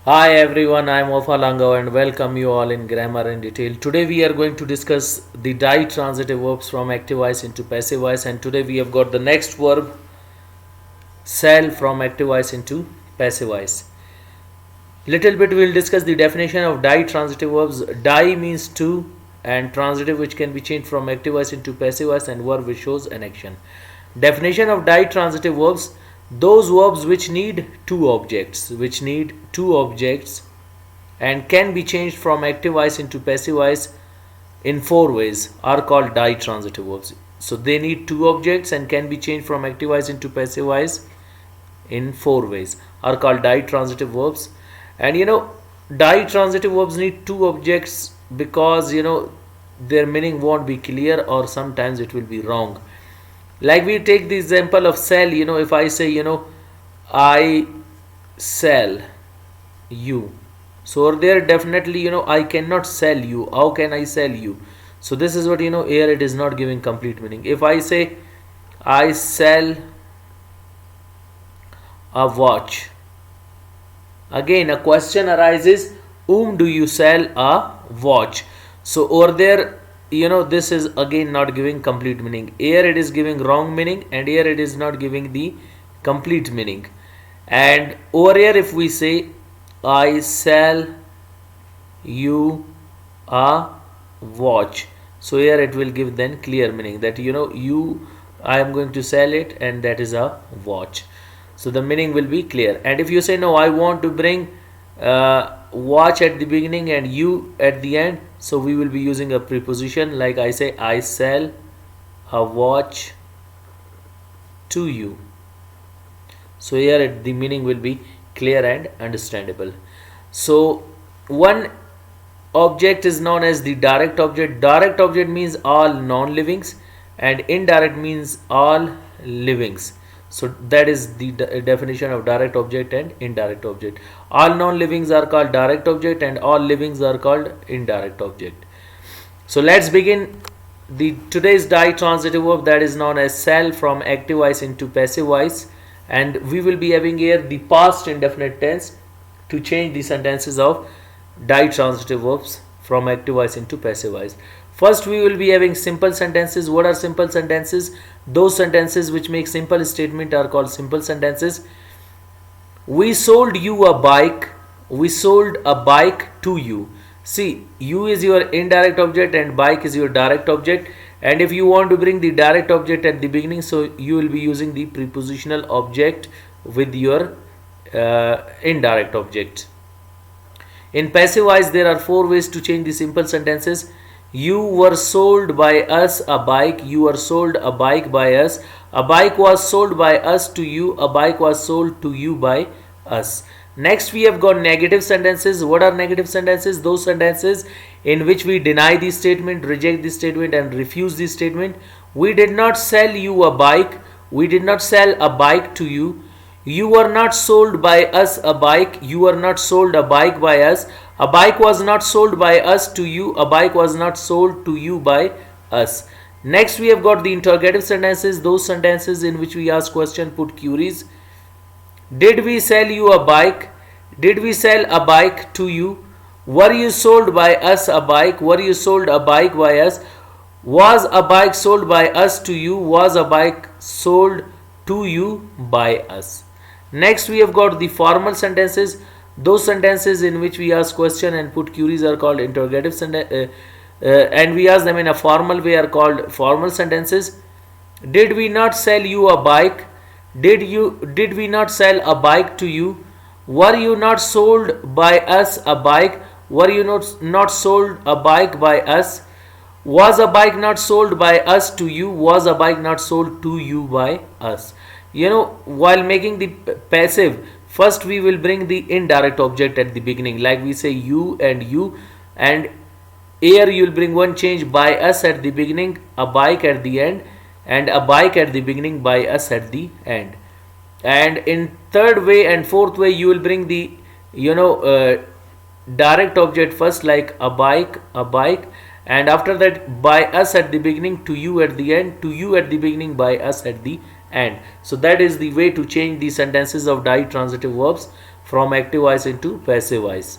Hi everyone, I am Ofalango and welcome you all in Grammar in Detail. Today we are going to discuss the ditransitive verbs from active voice into passive voice, and today we have got the next verb sell from active voice into passive voice. Little bit we will discuss the definition of ditransitive verbs. Di means to, and transitive which can be changed from active voice into passive voice, and verb which shows an action. Definition of ditransitive verbs: those verbs which need two objects and can be changed from active voice into passive voice in four ways are called ditransitive verbs. So they need two objects and can be changed from active voice into passive voice in four ways are called ditransitive verbs. And ditransitive verbs need two objects because their meaning won't be clear, or sometimes it will be wrong. Like we take the example of sell. If I say I sell you, so there definitely I cannot sell you. How can I sell you? So this is what here it is not giving complete meaning. If I say I sell a watch, again a question arises, whom do you sell a watch? So over there this is again not giving complete meaning. Here it is giving wrong meaning, and here it is not giving the complete meaning. And over here if we say I sell you a watch, so here it will give then clear meaning that I am going to sell it, and that is a watch. So the meaning will be clear. And if you say no, I want to bring watch at the beginning and you at the end, so we will be using a preposition. Like I say I sell a watch to you, so here the meaning will be clear and understandable. So one object is known as the direct object. Direct object means all non-livings, and indirect means all livings. So that is the definition of direct object and indirect object. All non-livings are called direct object, and all livings are called indirect object. So let's begin the today's ditransitive verb, that is known as sell from active voice into passive voice, and we will be having here the past indefinite tense to change the sentences of ditransitive verbs from active voice into passive voice. First we will be having simple sentences. What are simple sentences? Those sentences which make simple statement are called simple sentences. We sold you a bike. We sold a bike to you. See, you is your indirect object and bike is your direct object. And if you want to bring the direct object at the beginning, so you will be using the prepositional object with your indirect object. In passive voice, there are four ways to change the simple sentences. You were sold by us a bike. You were sold a bike by us. A bike was sold by us to you. A bike was sold to you by us. Next we have got negative sentences. What are negative sentences? Those sentences in which we deny the statement, reject the statement, and refuse the statement. We did not sell you a bike. We did not sell a bike to you. You were not sold by us a bike. You were not sold a bike by us. A bike was not sold by us to you. A bike was not sold to you by us. Next we have got the interrogative sentences. Those sentences in which we ask question, put queries. Did we sell you a bike? Did we sell a bike to you? Were you sold by us a bike? Were you sold a bike by us? Was a bike sold by us to you? Was a bike sold to you by us? Next we have got the formal sentences. Those sentences in which we ask question and put queries are called interrogative sentences, and we ask them in a formal way are called formal sentences. Did we not sell you a bike? Did we not sell a bike to you? Were you not sold by us a bike? Were you not sold a bike by us? Was a bike not sold by us to you? Was a bike not sold to you by us? While making the passive, first we will bring the indirect object at the beginning. Like we say you, and here you will bring one change, by us at the beginning, a bike at the end, and a bike at the beginning, by us at the end. And in third way and fourth way you will bring the direct object first, like a bike, and after that by us at the beginning, to you at the end, to you at the beginning, by us at the end. So that is the way to change the sentences of ditransitive verbs from active voice into passive voice.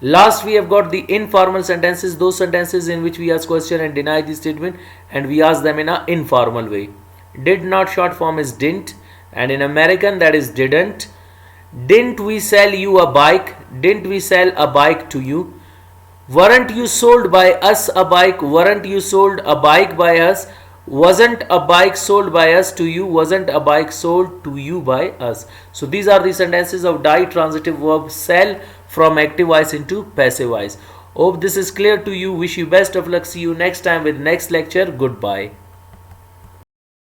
Last, we have got the informal sentences, those sentences in which we ask question and deny the statement, and we ask them in an informal way. Did not short form is didn't, and in American that is didn't. Didn't we sell you a bike? Didn't we sell a bike to you? Weren't you sold by us a bike? Weren't you sold a bike by us? Wasn't a bike sold by us to you? Wasn't a bike sold to you by us? So these are the sentences of ditransitive verb sell from active voice into passive voice. Hope this is clear to you. Wish you best of luck. See you next time with next lecture. Goodbye.